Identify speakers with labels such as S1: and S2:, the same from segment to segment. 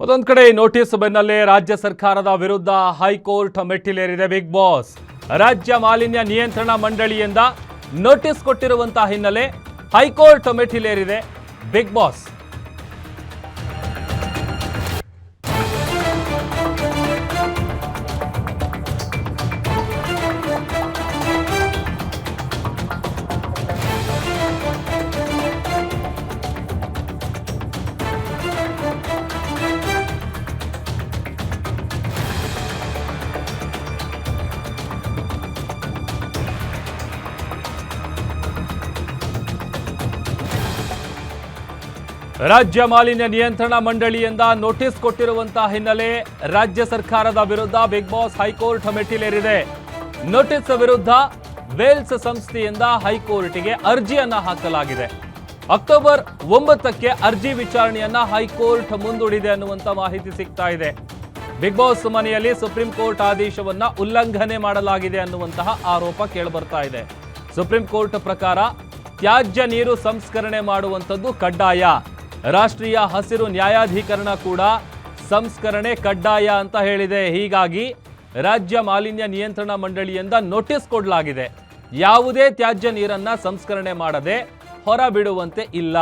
S1: ಒಂದೊಂದು ಕಡೆ ನೋಟಿಸ್ ಬೆನ್ನಲ್ಲೇ ರಾಜ್ಯ ಸರ್ಕಾರದ ವಿರುದ್ಧ ಹೈಕೋರ್ಟ್ ಮೆಟ್ಟಿಲೇರಿದೆ ಬಿಗ್ ಬಾಸ್. ರಾಜ್ಯ ಮಾಲಿನ್ಯ ನಿಯಂತ್ರಣ ಮಂಡಳಿಯಿಂದ ನೋಟಿಸ್ ಕೊಟ್ಟಿರುವಂತಹ ಹಿನ್ನೆಲೆ ಹೈಕೋರ್ಟ್ ಮೆಟ್ಟಿಲೇರಿದೆ ಬಿಗ್ ಬಾಸ್. ರಾಜ್ಯ ಮಾಲಿನ್ಯ ನಿಯಂತ್ರಣ ಮಂಡಳಿಯಿಂದ ನೋಟಿಸ್ ಕೊಟ್ಟಿರುವಂತಹ ಹಿನ್ನೆಲೆ ರಾಜ್ಯ ಸರ್ಕಾರದ ವಿರುದ್ಧ ಬಿಗ್ ಬಾಸ್ ಹೈಕೋರ್ಟ್ ಮೆಟ್ಟಿಲೇರಿದೆ. ನೋಟಿಸ್ ವಿರುದ್ಧ ವೇಲ್ಸ್ ಸಂಸ್ಥೆಯಿಂದ ಹೈಕೋರ್ಟ್ಗೆ ಅರ್ಜಿಯನ್ನ ಹಾಕಲಾಗಿದೆ. ಅಕ್ಟೋಬರ್ 9ಕ್ಕೆ ಅರ್ಜಿ ವಿಚಾರಣೆಯನ್ನ ಹೈಕೋರ್ಟ್ ಮುಂದೂಡಿದೆ ಅನ್ನುವಂತ ಮಾಹಿತಿ ಸಿಗ್ತಾ ಇದೆ. ಬಿಗ್ ಬಾಸ್ ಮನೆಯಲ್ಲಿ ಸುಪ್ರೀಂ ಕೋರ್ಟ್ ಆದೇಶವನ್ನ ಉಲ್ಲಂಘನೆ ಮಾಡಲಾಗಿದೆ ಅನ್ನುವಂತಹ ಆರೋಪ ಕೇಳಿಬರ್ತಾ ಇದೆ. ಸುಪ್ರೀಂ ಕೋರ್ಟ್ ಪ್ರಕಾರ ತ್ಯಾಜ್ಯ ನೀರು ಸಂಸ್ಕರಣೆ ಮಾಡುವಂಥದ್ದು ಕಡ್ಡಾಯ. ರಾಷ್ಟ್ರೀಯ ಹಸಿರು ನ್ಯಾಯಾಧಿಕರಣ ಕೂಡ ಸಂಸ್ಕರಣೆ ಕಡ್ಡಾಯ ಅಂತ ಹೇಳಿದೆ. ಹೀಗಾಗಿ ರಾಜ್ಯ ಮಾಲಿನ್ಯ ನಿಯಂತ್ರಣ ಮಂಡಳಿಯಿಂದ ನೋಟಿಸ್ ಕೊಡಲಾಗಿದೆ. ಯಾವುದೇ ತ್ಯಾಜ್ಯ ನೀರನ್ನ ಸಂಸ್ಕರಣೆ ಮಾಡದೆ ಹೊರ ಬಿಡುವಂತೆ ಇಲ್ಲ.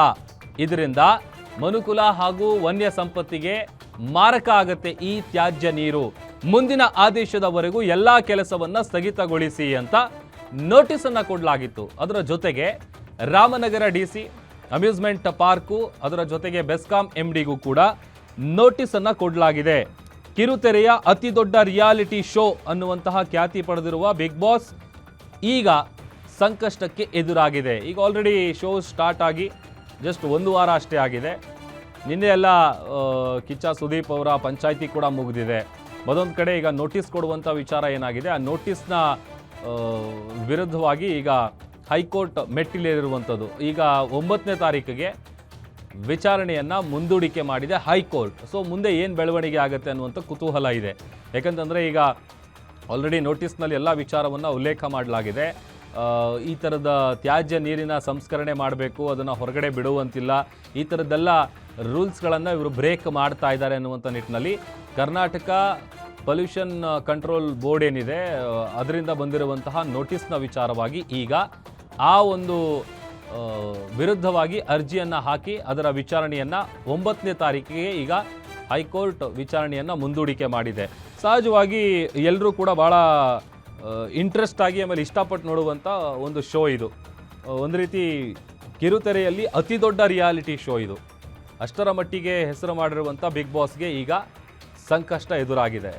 S1: ಇದರಿಂದ ಮನುಕುಲ ಹಾಗೂ ವನ್ಯ ಸಂಪತ್ತಿಗೆ ಮಾರಕ ಆಗತ್ತೆ ಈ ತ್ಯಾಜ್ಯ ನೀರು. ಮುಂದಿನ ಆದೇಶದವರೆಗೂ ಎಲ್ಲಾ ಕೆಲಸವನ್ನ ಸ್ಥಗಿತಗೊಳಿಸಿ ಅಂತ ನೋಟಿಸ್ ಅನ್ನ ಕೊಡಲಾಗಿತ್ತು. ಅದರ ಜೊತೆಗೆ ರಾಮನಗರ ಡಿಸಿ, ಅಮ್ಯೂಸ್ಮೆಂಟ್ ಪಾರ್ಕು, ಅದರ ಜೊತೆಗೆ ಬೆಸ್ಕಾಂ ಎಂಡಿಗೂ ಕೂಡ ನೋಟಿಸ್ ಅನ್ನ ಕೊಡಲಾಗಿದೆ. ಕಿರುತೆರೆಯ ಅತಿ ದೊಡ್ಡ ರಿಯಾಲಿಟಿ ಶೋ ಅನ್ನುವಂತಹ ಖ್ಯಾತಿ ಪಡೆದಿರುವ ಬಿಗ್ ಬಾಸ್ ಈಗ ಸಂಕಷ್ಟಕ್ಕೆ ಎದುರಾಗಿದೆ. ಈಗ ಆಲ್ರೆಡಿ ಶೋ ಸ್ಟಾರ್ಟ್ ಆಗಿ ಜಸ್ಟ್ 1 ವಾರ ಅಷ್ಟೇ ಆಗಿದೆ. ನಿನ್ನೆ ಎಲ್ಲ ಕಿಚ್ಚ ಸುದೀಪ್ ಅವರ ಪಂಚಾಯಿತಿ ಕೂಡ ಮುಗಿದಿದೆ. ಮತ್ತೊಂದು ಕಡೆ ಈಗ ನೋಟಿಸ್ ಕೊಡುವಂಥ ವಿಚಾರ ಏನಾಗಿದೆ, ಆ ನೋಟಿಸ್ನ ವಿರುದ್ಧವಾಗಿ ಈಗ ಹೈಕೋರ್ಟ್ ಮೆಟ್ಟಿಲೇರಿರುವಂಥದ್ದು. ಈಗ 9ನೇ ತಾರೀಕಿಗೆ ವಿಚಾರಣೆಯನ್ನು ಮುಂದೂಡಿಕೆ ಮಾಡಿದೆ ಹೈಕೋರ್ಟ್. ಸೊ ಮುಂದೆ ಏನು ಬೆಳವಣಿಗೆ ಆಗುತ್ತೆ ಅನ್ನುವಂಥ ಕುತೂಹಲ ಇದೆ. ಯಾಕಂತಂದರೆ ಈಗ ಆಲ್ರೆಡಿ ನೋಟಿಸ್ನಲ್ಲಿ ಎಲ್ಲ ವಿಚಾರವನ್ನು ಉಲ್ಲೇಖ ಮಾಡಲಾಗಿದೆ. ಈ ಥರದ ತ್ಯಾಜ್ಯ ನೀರಿನ ಸಂಸ್ಕರಣೆ ಮಾಡಬೇಕು, ಅದನ್ನು ಹೊರಗಡೆ ಬಿಡುವಂತಿಲ್ಲ, ಈ ಥರದ್ದೆಲ್ಲ ರೂಲ್ಸ್ಗಳನ್ನು ಇವರು ಬ್ರೇಕ್ ಮಾಡ್ತಾ ಇದ್ದಾರೆ ಅನ್ನುವಂಥ ನಿಟ್ಟಿನಲ್ಲಿ ಕರ್ನಾಟಕ ಪೊಲ್ಯೂಷನ್ ಕಂಟ್ರೋಲ್ ಬೋರ್ಡ್ ಏನಿದೆ ಅದರಿಂದ ಬಂದಿರುವಂತಹ ನೋಟಿಸ್ನ ವಿಚಾರವಾಗಿ ಈಗ ಆ ಒಂದು ವಿರುದ್ಧವಾಗಿ ಅರ್ಜಿಯನ್ನು ಹಾಕಿ ಅದರ ವಿಚಾರಣೆಯನ್ನು 9ನೇ ತಾರೀಕಿಗೆ ಈಗ ಹೈಕೋರ್ಟ್ ವಿಚಾರಣೆಯನ್ನು ಮುಂದೂಡಿಕೆ ಮಾಡಿದೆ. ಸಹಜವಾಗಿ ಎಲ್ಲರೂ ಕೂಡ ಭಾಳ ಇಂಟ್ರೆಸ್ಟ್ ಆಗಿ ಆಮೇಲೆ ಇಷ್ಟಪಟ್ಟು ನೋಡುವಂಥ ಒಂದು ಶೋ ಇದು. ಒಂದು ರೀತಿ ಕಿರುತೆರೆಯಲ್ಲಿ ಅತಿ ದೊಡ್ಡ ರಿಯಾಲಿಟಿ ಶೋ ಇದು. ಅಷ್ಟರ ಮಟ್ಟಿಗೆ ಹೆಸರು ಮಾಡಿರುವಂಥ ಬಿಗ್ ಬಾಸ್ಗೆ ಈಗ ಸಂಕಷ್ಟ ಎದುರಾಗಿದೆ.